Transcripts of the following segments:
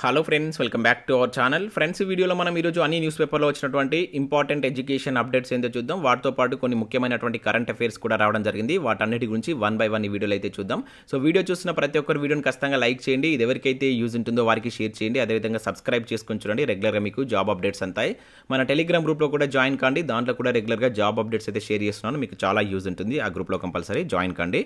Hello friends, welcome back to our channel. Friends, ఈ వీడియోలో మనం ఈరోజు అన్ని న్యూస్ పేపర్లో వచ్చినటువంటి ఇంపార్టెంట్ ఎడ్యుకేషన్ అప్డేట్స్ ఏంటో చూద్దాం. వాటితో పాటు కొన్ని ముఖ్యమైనటువంటి కరెంట్ అఫైర్స్ కూడా రావడం జరిగింది. వాటన్నిటి గురించి వన్ బై వన్ ఈ వీడియోలో అయితే చూద్దాం. సో వీడియో చూసిన ప్రతి ఒక్కరు వీడియోని ఖచ్చితంగా లైక్ చేయండి. ఇది ఎవరికైతే యూజ్ ఉంటుందో వారికి షేర్ చేయండి. అదేవిధంగా సబ్స్క్రైబ్ చేసుకొని చూడండి. రెగ్యులర్గా మీకు జాబ్ అప్డేట్స్ అంతాయి. మన టెలిగ్రామ్ గ్రూప్లో కూడా జాయిన్ కండి. దాంట్లో కూడా రెగ్యులర్గా జాబ్ అప్డేట్స్ అయితే షేర్ చేస్తున్నాను. మీకు చాలా యూజ్ ఉంటుంది. ఆ గ్రూప్లో కంపల్సరీ జాయిన్ కండి.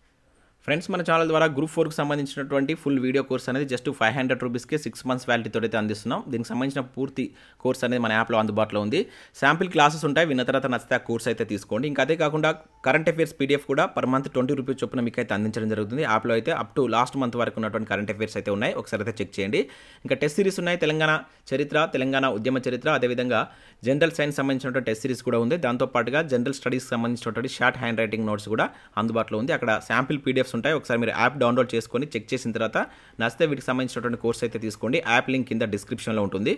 ఫ్రెండ్స్, మన ఛానల్ ద్వారా గ్రూప్ 4కి సంబంధించినటువంటి ఫుల్ వీడియో కోర్స్ అనేది జస్ట్ 500 రూపీస్కి 6 months వ్యాలిటీతో అయితే అందిస్తున్నాం. దీనికి సంబంధించిన పూర్తి కోర్స్ అనేది మన యాప్లో అందుబాటులో ఉంది. శాంపిల్ క్లాసెస్ ఉంటాయి. విన్న తర్వాత నచ్చితే ఆ కోర్స్ అయితే తీసుకోండి. ఇంకా అదే కాకుండా కరెంట్ అఫైర్స్ పీడిఎఫ్ కూడా పర్ మంత్ 20 రూపీస్ చొప్పున మీకు అయితే అందించడం జరుగుతుంది. యాప్లో అయితే అప్ టు లాస్ట్ మంత్ వరకు ఉన్నటువంటి కరెంట్ అఫైర్స్ అయితే ఉన్నాయి. ఒకసారి అయితే చెక్ చేయండి. ఇంకా టెస్ట్ సిరీస్ ఉన్నాయి. తెలంగాణ చరిత్ర, తెలంగాణ ఉద్యమ చరిత్ర, అదేవిధంగా జనరల్ సైన్స్ సంబంధించినటువంటి టెస్ట్ సిరీస్ కూడా ఉంది. దాంతోపాటుగా జనరల్ స్టడీస్ సంబంధించినటువంటి షార్ట్ హ్యాండ్ రైటింగ్ నోట్స్ కూడా అందుబాటులో ఉంది. అక్కడ శాంపిల్ పీడిఎఫ్స్ ఉంటాయి. ఒకసారి మీరు యాప్ డౌన్లోడ్ చేసుకొని చెక్ చేసిన తర్వాత నచ్చితే వీటికి సంబంధించినటువంటి కోర్స్ అయితే తీసుకోండి. యాప్ లింక్ కింద డిస్క్రిప్షన్లో ఉంటుంది.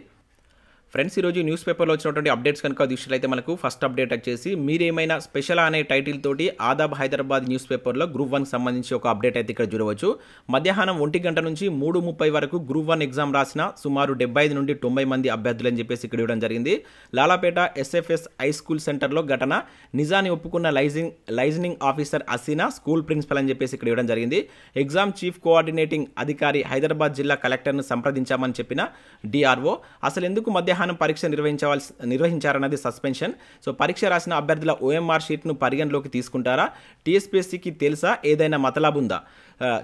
ఫ్రెండ్స్, ఈరోజు న్యూస్ పేపర్లో వచ్చినటువంటి అప్డేట్స్ కనుక చూసినట్లయితే మనకు ఫస్ట్ అప్డేట్ వచ్చేసి మీరేమైనా స్పెషల్ అనే టైటిల్ తోటి ఆదాబ్ హైదరాబాద్ న్యూస్ పేపర్లో గ్రూప్ 1 సంబంధించి ఒక అప్డేట్ అయితే ఇక్కడ చూడవచ్చు. మధ్యాహ్నం 1 గంట నుంచి 3:30 వరకు గ్రూప్ 1 ఎగ్జామ్ రాసిన సుమారు 75 నుండి 90 మంది అభ్యర్థులు అని చెప్పేసి ఇక్కడ ఇవ్వడం జరిగింది. లాలాపేట SFS హై స్కూల్ సెంటర్లో ఘటన, నిజాన్ని ఒప్పుకున్న liaisoning officer Haseena, school principal అని చెప్పేసి ఇక్కడ ఇవ్వడం జరిగింది. ఎగ్జామ్ చీఫ్ కోఆర్డినేటింగ్ అధికారి హైదరాబాద్ జిల్లా కలెక్టర్ను సంప్రదించామని చెప్పిన DRO. అసలు ఎందుకు మధ్యాహ్నం పరీక్ష నిర్వహించారన్నది సస్పెన్షన్. సో పరీక్ష రాసిన అభ్యర్థుల OMR షీట్ను పరిగణలోకి తీసుకుంటారా? TSPSCకి తెలుసా ఏదైనా మతలబు ఉందా?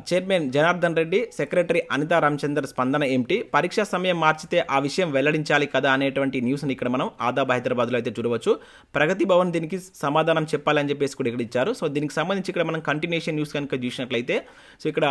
చైర్మన్ జనార్దన్ రెడ్డి, సెక్రటరీ అనితా రామచందర్ స్పందన ఏమిటి? పరీక్షా సమయం మార్చితే ఆ విషయం వెల్లడించాలి కదా అనేటువంటి న్యూస్ని ఇక్కడ మనం ఆదాబ్ హైదరాబాద్లో అయితే చూడవచ్చు. ప్రగతి భవన్ దీనికి సమాధానం చెప్పాలని చెప్పేసి కూడా ఇక్కడ ఇచ్చారు. సో దీనికి సంబంధించి ఇక్కడ మనం కంటిన్యూషన్ న్యూస్ కనుక చూసినట్లయితే సో ఇక్కడ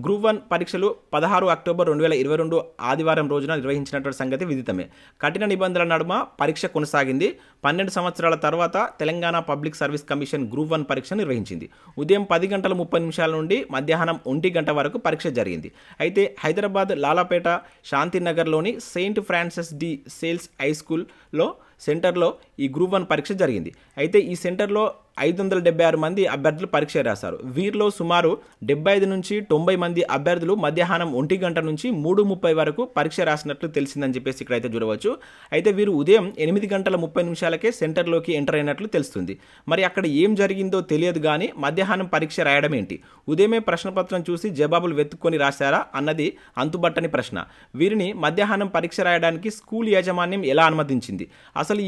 గ్రూప్ 1 పరీక్షలు 16 అక్టోబర్ 2022 ఆదివారం రోజున నిర్వహించినటువంటి సంగతి విదితమే. కఠిన నిబంధనల నడుమ పరీక్ష కొనసాగింది. 12 సంవత్సరాల తర్వాత Telangana public service commission group 1 పరీక్ష నిర్వహించింది. ఉదయం 10:30 నుండి మధ్యాహ్నం 1 గంట వరకు పరీక్ష జరిగింది. అయితే హైదరాబాద్ లాలాపేట శాంతినగర్లోని Saint Francis de Sales high స్కూల్లో సెంటర్లో ఈ గ్రూప్ 1 పరీక్ష జరిగింది. అయితే ఈ సెంటర్లో 576 మంది అభ్యర్థులు పరీక్ష రాశారు. వీరిలో సుమారు 75 నుంచి 90 మంది అభ్యర్థులు మధ్యాహ్నం 1 గంట నుంచి 3:30 వరకు పరీక్ష రాసినట్లు తెలిసిందని చెప్పేసి ఇక్కడైతే చూడవచ్చు. అయితే వీరు ఉదయం 8:30 సెంటర్లోకి ఎంటర్ అయినట్లు తెలుస్తుంది. మరి అక్కడ ఏం జరిగిందో తెలియదు కానీ మధ్యాహ్నం పరీక్ష రాయడం ఏంటి? ఉదయమే ప్రశ్నపత్రం చూసి జవాబులు వెతుక్కొని రాశారా అన్నది అంతుబట్టని ప్రశ్న. వీరిని మధ్యాహ్నం పరీక్ష రాయడానికి స్కూల్ యాజమాన్యం ఎలా అనుమతించింది? అసలు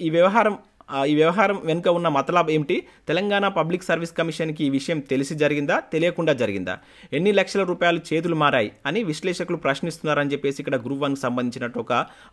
ఈ వ్యవహారం వెనుక ఉన్న మతలబ్ ఏమిటి? తెలంగాణ పబ్లిక్ సర్వీస్ కమిషన్కి ఈ విషయం తెలిసి జరిగిందా, తెలియకుండా జరిగిందా? ఎన్ని లక్షల రూపాయలు చేతులు మారాయి అని విశ్లేషకులు ప్రశ్నిస్తున్నారని చెప్పేసి ఇక్కడ గ్రూప్ 1కి సంబంధించినట్టు ఒక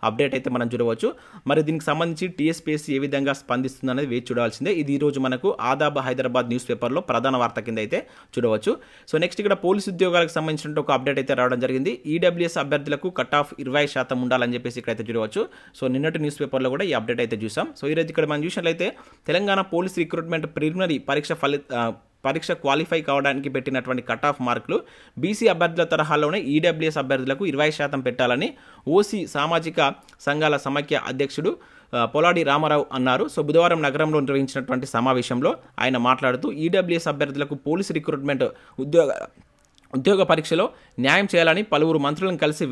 అప్డేట్ అయితే మనం చూడవచ్చు. మరి దీనికి సంబంధించి TSPSC ఏ విధంగా స్పందిస్తుంది అనేది వేచి చూడాల్సిందే. ఇది ఈరోజు మనకు ఆదాబ్ హైదరాబాద్ న్యూస్ పేపర్లో ప్రధాన వార్త కింద అయితే చూడవచ్చు. సో నెక్స్ట్ ఇక్కడ పోలీసు ఉద్యోగాలకు సంబంధించినట్టు ఒక అప్డేట్ అయితే రావడం జరిగింది. EWS అభ్యర్థులకు కట్ ఆఫ్ 20% ఉండాలని చెప్పేసి ఇక్కడైతే చూడవచ్చు. సో నిన్నటి న్యూస్ పేపర్లో కూడా ఈ అప్డేట్ అయితే చూసాం. సో ఈరోజు ఇక్కడ మనం చూసినట్లయితే తెలంగాణ పోలీస్ రిక్రూట్మెంట్ ప్రిలిమినరీ పరీక్ష క్వాలిఫై కావడానికి పెట్టినటువంటి కట్ ఆఫ్ మార్కులు BC అభ్యర్థుల తరహాలోనే EWS అభ్యర్థులకు 20% పెట్టాలని OC సామాజిక సంఘాల సమైక్య అధ్యక్షుడు పొలాడి రామారావు అన్నారు. సో బుధవారం నగరంలో నిర్వహించినటువంటి సమావేశంలో ఆయన మాట్లాడుతూ EWS అభ్యర్థులకు పోలీస్ రిక్రూట్మెంట్ ఉద్యోగ పరీక్షలో న్యాయం చేయాలని పలువురు మంత్రులను కలిసి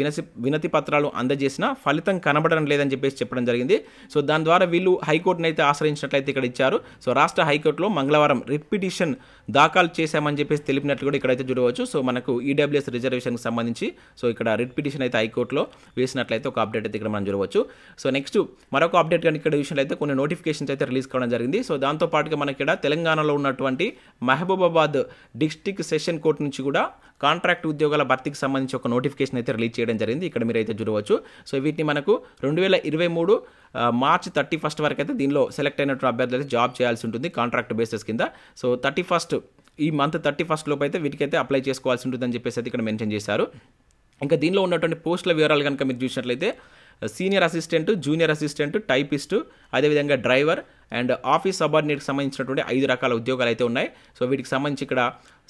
వినతి పత్రాలు అందజేసినా ఫలితం కనబడడం లేదని చెప్పేసి చెప్పడం జరిగింది. సో దాని ద్వారా వీళ్ళు హైకోర్టును అయితే ఆశ్రయించినట్లయితే ఇక్కడ ఇచ్చారు. సో రాష్ట్ర హైకోర్టులో మంగళవారం రిట్ పిటిషన్ దాఖలు చేశామని చెప్పేసి తెలిపినట్లు కూడా ఇక్కడైతే చూడవచ్చు. సో మనకు EWS రిజర్వేషన్కి సంబంధించి సో ఇక్కడ రిట్ పిటిషన్ అయితే హైకోర్టులో వేసినట్లయితే ఒక అప్డేట్ అయితే ఇక్కడ మనం చూడవచ్చు. సో నెక్స్ట్ మరొక అప్డేట్ కానీ ఇక్కడ విషయంలో కొన్ని నోటిఫికేషన్స్ అయితే రిలీజ్ కావడం జరిగింది. సో దాంతోపాటుగా మనకి ఇక్కడ తెలంగాణలో ఉన్నటువంటి మహబూబాబాద్ డిస్ట్రిక్ట్ సెషన్ కోర్టు నుంచి కూడా కాంట్రాక్ట్ ఉద్యోగాల భర్తీకి సంబంధించి ఒక నోటిఫికేషన్ అయితే రిలీజ్ చేయడం జరిగింది. ఇక్కడ మీరు అయితే చూడవచ్చు. సో వీటిని మనకు 2023 మార్చి 31 వరకు అయితే దీనిలో సెలెక్ట్ అయినటువంటి అభ్యర్థులు అయితే జాబ్ చేయాల్సి ఉంటుంది కాంట్రాక్ట్ బేసిస్ కింద. సో 31 ఈ మంత్ 31 లోపు అయితే వీటికైతే అప్లై చేసుకోవాల్సి ఉంటుందని చెప్పేసి అయితే ఇక్కడ మెన్షన్ చేశారు. ఇంకా దీనిలో ఉన్నటువంటి పోస్టుల వివరాలు కనుక మీరు చూసినట్లయితే senior assistant, junior assistant, typist, అదేవిధంగా డ్రైవర్ అండ్ ఆఫీస్ సబార్డినేట్కి సంబంధించినటువంటి 5 రకాల ఉద్యోగాలు అయితే ఉన్నాయి. సో వీటికి సంబంధించి ఇక్కడ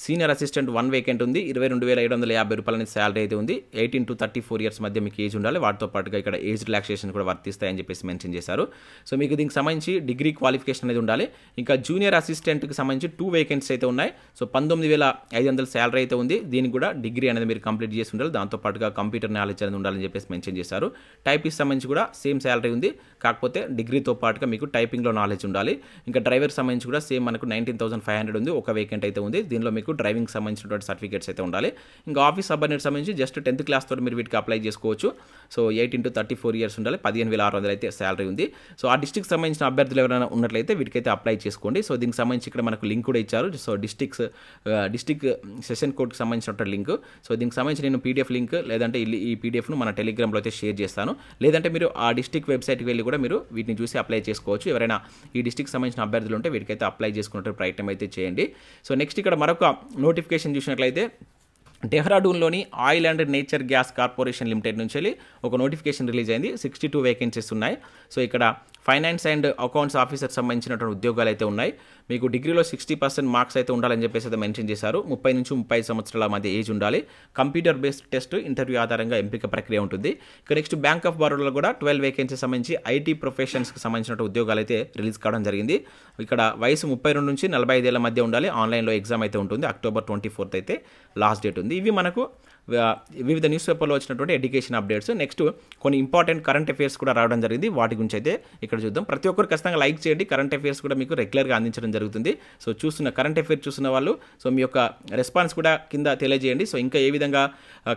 సీనియర్ అసిస్టెంట్ 1 వేకెంట్ ఉంది. 22,750 రూపాయలని శాలరీ అయితే ఉంది. 18 to 34 ఇయర్స్ మధ్య మీకు ఏజ్ ఉండాలి. వాటితో పాటుగా ఇక్కడ ఏజ్ రిలాక్సేషన్ కూడా వర్తిస్తాయని చెప్పేసి మెన్షన్ చేశారు. సో మీకు దీనికి సంబంధించి డిగ్రీ క్వాలిఫికేషన్ అనేది ఉండాలి. ఇంకా జూనియర్ అసిస్టెంట్కి సంబంధించి 2 వేకెన్సీస్ అయితే ఉన్నాయి. సో 19,500 శాలరీ అయితే ఉంది. దీనికి కూడా డిగ్రీ అనేది మీరు కంప్లీట్ చేసి ఉండాలి. దాంతో పాటుగా కంప్యూటర్ నాలెడ్జ్ అనేది ఉండాలని చెప్పేసి మెన్షన్ చేశారు. టైపిస్ట్ సంబంధించి కూడా సేమ్ శాలరీ ఉంది. కాకపోతే డిగ్రీతో పాటుగా మీకు టైపింగ్లో నాలెడ్జ్ ఉండాలి. ఇంకా డ్రైవర్ సంబంధించి కూడా సేమ్ మనకు 19,500 ఉంది. ఒక వేకెంట్ అయితే ఉంది. దీనిలో మీకు డ్రైవింగ్ సంబంధించినటువంటి సర్టిఫికేట్స్ అయితే ఉండాలి. ఇంకా ఆఫీస్ సబార్డినేట్ సంబంధించి జస్ట్ 10th క్లాస్ తోటి మీరు వీటికి అప్లై చేసుకోవచ్చు. సో 18 to 34 ఇయర్స్ ఉండాలి. 15,600 అయితే శాలరీ ఉంది. సో ఆ డిస్ట్రిక్ట్ సంబంధించిన అభ్యర్థులు ఎవరైనా ఉన్నట్లయితే వీటికైతే అప్లై చేసుకోండి. సో దీనికి సంబంధించి ఇక్కడ మనకు లింక్ కూడా ఇచ్చారు. సో డిస్ట్రిక్ట్ సెషన్ కోడ్కి సంబంధించిన లింక్. సో దీనికి సంబంధించి నేను పీడిఎఫ్ లింక్ లేదంటే ఈ పీడిఎఫ్ను మన టెలిగ్రామ్లో అయితే షేర్ చేస్తాను. లేదంటే మీరు ఆ డిస్ట్రిక్ట్ వెబ్సైట్కి వెళ్ళి కూడా మీరు వీటిని చూసి అప్లై చేసుకోవచ్చు. ఎవరైనా ఈ డిస్ట్రిక్ట్ సంబంధించిన అభ్యర్థులు ఉంటే వీటికైతే అప్లై చేసుకున్నట్టు ప్రయత్నం అయితే చేయండి. సో నెక్స్ట్ ఇక్కడ మరొక నోటిఫికేషన్ చూసినట్లయితే డెహ్రాడూన్లోని Oil and Nature Gas Corporation Limited నుంచి వెళ్ళి ఒక నోటిఫికేషన్ రిలీజ్ అయింది. 62 వేకెన్సీస్ ఉన్నాయి. సో ఇక్కడ ఫైనాన్స్ అండ్ అకౌంట్స్ ఆఫీసర్ సంబంధించినటువంటి ఉద్యోగాలు అయితే ఉన్నాయి. మీకు డిగ్రీలో 60% మార్క్స్ అయితే ఉండాలని చెప్పేసి అయితే మెన్షన్ చేశారు. 30 నుంచి 35 సంవత్సరాల మధ్య ఏజ్ ఉండాలి. కంప్యూటర్ బేస్డ్ టెస్ట్ ఇంటర్వ్యూ ఆధారంగా ఎంపిక ప్రక్రియ ఉంటుంది. ఇక నెక్స్ట్ బ్యాంక్ ఆఫ్ బరోడాలో కూడా 12 వేకెన్సీ సంబంధించి ఐటీ ప్రొఫెషన్స్కి సంబంధించిన ఉద్యోగాలు అయితే రిలీజ్ కావడం జరిగింది. ఇక్కడ వయసు 32 నుంచి 45 ఏళ్ల మధ్య ఉండాలి. ఆన్లైన్లో ఎగ్జామ్ అయితే ఉంటుంది. October 24th అయితే లాస్ట్ డేట్ ఉంది. ఇవి మనకు వివిధ న్యూస్ పేపర్లో వచ్చినటువంటి ఎడ్యుకేషన్ అప్డేట్స్. నెక్స్ట్ కొన్ని ఇంపార్టెంట్ కరెంట్ అఫైర్స్ కూడా రావడం జరిగింది. వాటి గురించి అయితే ఇక్కడ చూద్దాం. ప్రతి ఒక్కరు ఖచ్చితంగా లైక్ చేయండి. కరెంట్ అఫైర్స్ కూడా మీకు రెగ్యులర్గా అందించడం జరుగుతుంది. సో చూస్తున్న కరెంట్ అఫైర్ చూస్తున్న వాళ్ళు సో మీ యొక్క రెస్పాన్స్ కూడా కింద తెలియజేయండి. సో ఇంకా ఏ విధంగా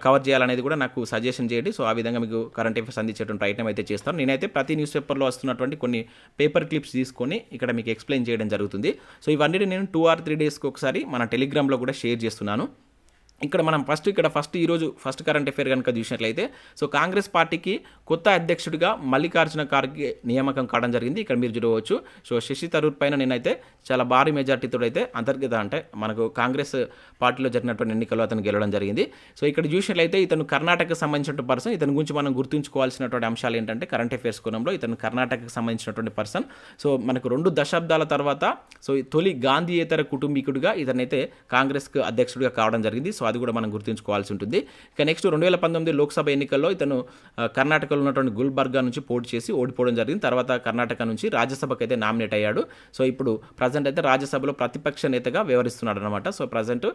కవర్ చేయాలనేది కూడా నాకు సజెషన్ చేయండి. సో ఆ విధంగా మీకు కరెంట్ అఫైర్స్ అందించేటువంటి ప్రయత్నం అయితే చేస్తాను. నేనైతే ప్రతి న్యూస్ పేపర్లో వస్తున్నటువంటి కొన్ని పేపర్ క్లిప్స్ తీసుకొని ఇక్కడ మీకు ఎక్స్ప్లెయిన్ చేయడం జరుగుతుంది. సో ఇవన్నీ నేను 2 or 3 డేస్కి ఒకసారి మన టెలిగ్రామ్లో కూడా షేర్ చేస్తున్నాను. ఇక్కడ మనం ఈరోజు ఫస్ట్ కరెంట్ అఫైర్ కనుక చూసినట్లయితే సో కాంగ్రెస్ పార్టీకి కొత్త అధ్యక్షుడిగా మల్లికార్జున ఖార్గే నియామకం కావడం జరిగింది. ఇక్కడ మీరు చూడవచ్చు. సో శశి తరూర్ పైన నేనైతే చాలా భారీ మెజార్టీతో అయితే అంతర్గత అంటే మనకు కాంగ్రెస్ పార్టీలో జరిగినటువంటి ఎన్నికల్లో అతను గెలవడం జరిగింది. సో ఇక్కడ చూసినట్లయితే ఇతను కర్ణాటకకు సంబంధించిన పర్సన్. ఇతని గురించి మనం గుర్తుంచుకోవాల్సినటువంటి అంశాలు ఏంటంటే కరెంట్ అఫైర్స్ కోణంలో ఇతను కర్ణాటకకు సంబంధించినటువంటి పర్సన్. సో మనకు 2 దశాబ్దాల తర్వాత సో తొలి గాంధీయేతర కుటుంబీకుడిగా ఇతనైతే కాంగ్రెస్కు అధ్యక్షుడిగా కావడం జరిగింది. సో అది కూడా మనం గుర్తుంచుకోవాల్సి ఉంటుంది. ఇక నెక్స్ట్ 2019 లోక్సభ ఎన్నికల్లో ఇతను కర్ణాటకలో ఉన్నటువంటి గుల్బర్గా నుంచి పోటీ చేసి ఓడిపోవడం జరిగింది. తర్వాత కర్ణాటక నుంచి రాజ్యసభకు అయితే నామినేట్ అయ్యాడు. సో ఇప్పుడు ప్రజెంట్ అయితే రాజ్యసభలో ప్రతిపక్ష నేతగా వ్యవహరిస్తున్నాడు అనమాట. సో ప్రజెంట్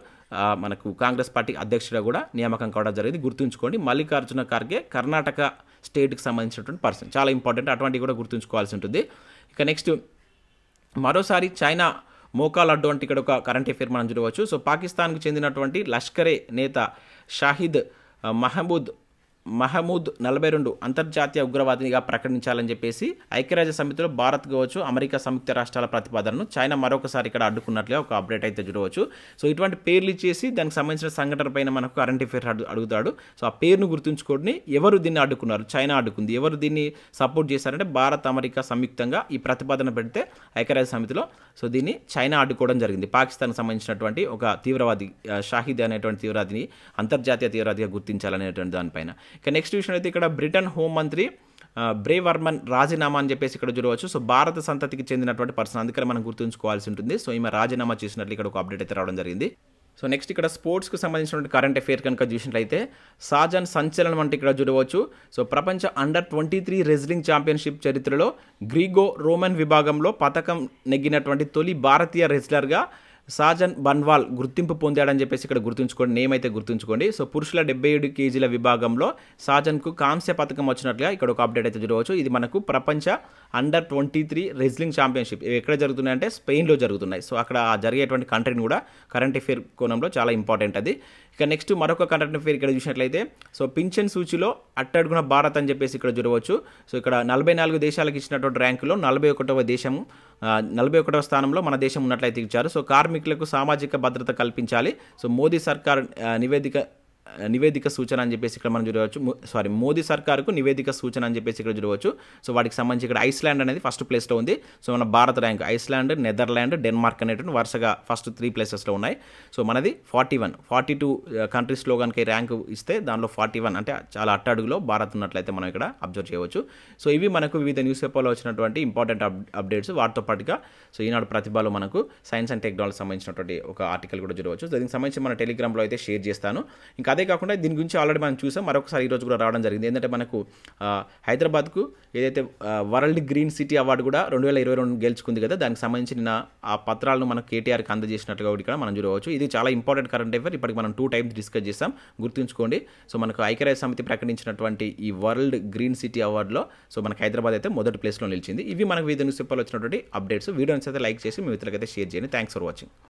మనకు కాంగ్రెస్ పార్టీ అధ్యక్షుడిగా కూడా నియామకం కావడం జరిగింది. గుర్తుంచుకోండి, మల్లికార్జున ఖార్గే కర్ణాటక స్టేట్కి సంబంధించినటువంటి పర్సన్. చాలా ఇంపార్టెంట్, అటువంటివి కూడా గుర్తుంచుకోవాల్సి ఉంటుంది. ఇక నెక్స్ట్ మరోసారి చైనా మోకాలు అడ్డు అంటే ఇక్కడ ఒక కరెంట్ అఫైర్ మనం చూడవచ్చు. సో పాకిస్తాన్కు చెందినటువంటి లష్కరే నేత షాహిద్ మహమూద్ 42 అంతర్జాతీయ ఉగ్రవాదిగా ప్రకటించాలని చెప్పేసి ఐక్యరాజ్య సమితిలో భారత్ కావచ్చు అమెరికా సంయుక్త రాష్ట్రాల ప్రతిపాదనను చైనా మరొకసారి ఇక్కడ అడ్డుకున్నట్లుగా ఒక అప్డేట్ అయితే చూడవచ్చు. సో ఇటువంటి పేర్లు ఇచ్చేసి దానికి సంబంధించిన సంఘటన పైన మనకు కరెంట్ అఫైర్ అడుగుతాడు. సో ఆ పేరును గుర్తుంచుకోండి. ఎవరు దీన్ని అడ్డుకున్నారు? చైనా అడ్డుకుంది. ఎవరు దీన్ని సపోర్ట్ చేశారంటే భారత్ అమెరికా సంయుక్తంగా ఈ ప్రతిపాదన పెడితే ఐక్యరాజ్య సమితిలో సో దీన్ని చైనా అడ్డుకోవడం జరిగింది. పాకిస్తాన్కి సంబంధించినటువంటి ఒక తీవ్రవాది షాహిద్ అనేటువంటి తీవ్రవాదిని అంతర్జాతీయ తీవ్రవాదిగా గుర్తించాలనేటువంటి దానిపైన. ఇక నెక్స్ట్ విషయం అయితే ఇక్కడ బ్రిటన్ హోంమంత్రి బ్రేవర్మన్ రాజీనామా అని చెప్పేసి ఇక్కడ చూడవచ్చు. సో భారత సంతతికి చెందినటువంటి పర్సన్, అందుకని మనం గుర్తుంచుకోవాల్సి ఉంటుంది. సో ఈమె రాజీనామా చేసినట్లు ఇక్కడ ఒక అప్డేట్ అయితే రావడం జరిగింది. సో నెక్స్ట్ ఇక్కడ స్పోర్ట్స్కి సంబంధించినటువంటి కరెంట్ అఫైర్ కనుక చూసినట్లయితే సాజన్ సంచలనం అంటే ఇక్కడ చూడవచ్చు. సో ప్రపంచ అండర్-23 రెజ్లింగ్ ఛాంపియన్షిప్ చరిత్రలో గ్రీగో రోమన్ విభాగంలో పతకం నెగ్గినటువంటి తొలి భారతీయ రెజ్లర్గా సాజన్ బన్వాల్ గుర్తింపు పొందాడని చెప్పేసి ఇక్కడ గుర్తుంచుకోండి, నేమ్ అయితే గుర్తుంచుకోండి. సో పురుషుల 77 kg విభాగంలో సాజన్కు కాంస్య పథకం వచ్చినట్లుగా ఇక్కడ ఒక అప్డేట్ అయితే చూడవచ్చు. ఇది మనకు ప్రపంచ అండర్-23 రెజ్లింగ్ ఛాంపియన్షిప్ ఎక్కడ జరుగుతున్నాయంటే స్పెయిన్లో జరుగుతున్నాయి. సో అక్కడ జరిగేటువంటి కంట్రీని కూడా కరెంట్ అఫైర్ కోణంలో చాలా ఇంపార్టెంట్ అది. ఇక నెక్స్ట్ మరొక కరెంట్ అఫైర్ ఇక్కడ చూసినట్లయితే సో పింఛన్ సూచిలో అట్టడుగున భారత్ అని చెప్పేసి ఇక్కడ చూడవచ్చు. సో ఇక్కడ 44 దేశాలకు ఇచ్చినటువంటి ర్యాంకులో 41వ స్థానంలో మన దేశం ఉన్నట్లయితే ఇచ్చారు. సో కార్మికులకు సామాజిక భద్రత కల్పించాలి. సో మోదీ సర్కార్ నివేదిక నివేదిక సూచన అని చెప్పేసి ఇక్కడ మనం చూడవచ్చు. మోదీ సర్కారుకు నివేదిక సూచన అని చెప్పేసి ఇక్కడ చూడవచ్చు. సో వాటికి సంబంధించి ఇక్కడ ఐస్లాండ్ అనేది ఫస్ట్ ప్లేస్లో ఉంది. సో మన భారత ర్యాంక్ ఐస్లాండ్, నెదర్లాండ్, డెన్మార్క్ అనేటువంటి వరుసగా ఫస్ట్ 3 ప్లేసెస్లో ఉన్నాయి. సో మనది 41, 42 కంట్రీస్లో కనుక ఈ ర్యాంక్ ఇస్తే దానిలో 41 అంటే చాలా అట్టడుగులో భారత్ ఉన్నట్లయితే మనం ఇక్కడ అబ్జర్వ్ చేయవచ్చు. సో ఇవి మనకు వివిధ న్యూస్ పేపర్లో వచ్చినటువంటి ఇంపార్టెంట్ అప్డేట్స్. వాటితో పాటుగా సో ఈనాడు ప్రతిభలో మనకు సైన్స్ అండ్ టెక్నాలజీ సంబంధించినటువంటి ఒక ఆర్టికల్ కూడా చూడవచ్చు. సో దీనికి సంబంధించి మన టెలిగ్రామ్లో అయితే షేర్ చేస్తాను. ఇంకా అదే కాకుండా దీని గురించి ఆల్రెడీ మనం చూసాం, మరొకసారి ఈరోజు కూడా రావడం జరిగింది. ఏంటంటే మనకు హైదరాబాద్కు ఏదైతే వరల్డ్ గ్రీన్ సిటీ అవార్డు కూడా 2022 గెలుచుకుంది కదా, దానికి సంబంధించిన ఆ పత్రాలను మనకు కేటీఆర్కి అందజేసినట్టుగా కూడా ఇక్కడ మనం చూడవచ్చు. ఇది చాలా ఇంపార్టెంట్ కరెంట్ అఫేర్. ఇప్పటికి మనం 2 టైమ్స్ డిస్కస్ చేస్తాం, గుర్తుంచుకోండి. సో మనకు ఐక్యరాజ్య సమితి ప్రకటించినటువంటి ఈ వరల్డ్ గ్రీన్ సిటీ అవార్డులో సో మనకు హైదరాబాద్ అయితే మొదటి ప్లేస్లో నిలిచింది. ఇవి మనకు వివిధ న్యూస్ పేపర్లో వచ్చినటువంటి అప్డేట్స్. వీడియోని అయితే లైక్ చేసి మీ మిత్రులకైతే షేర్ చేయండి. Thanks for watching.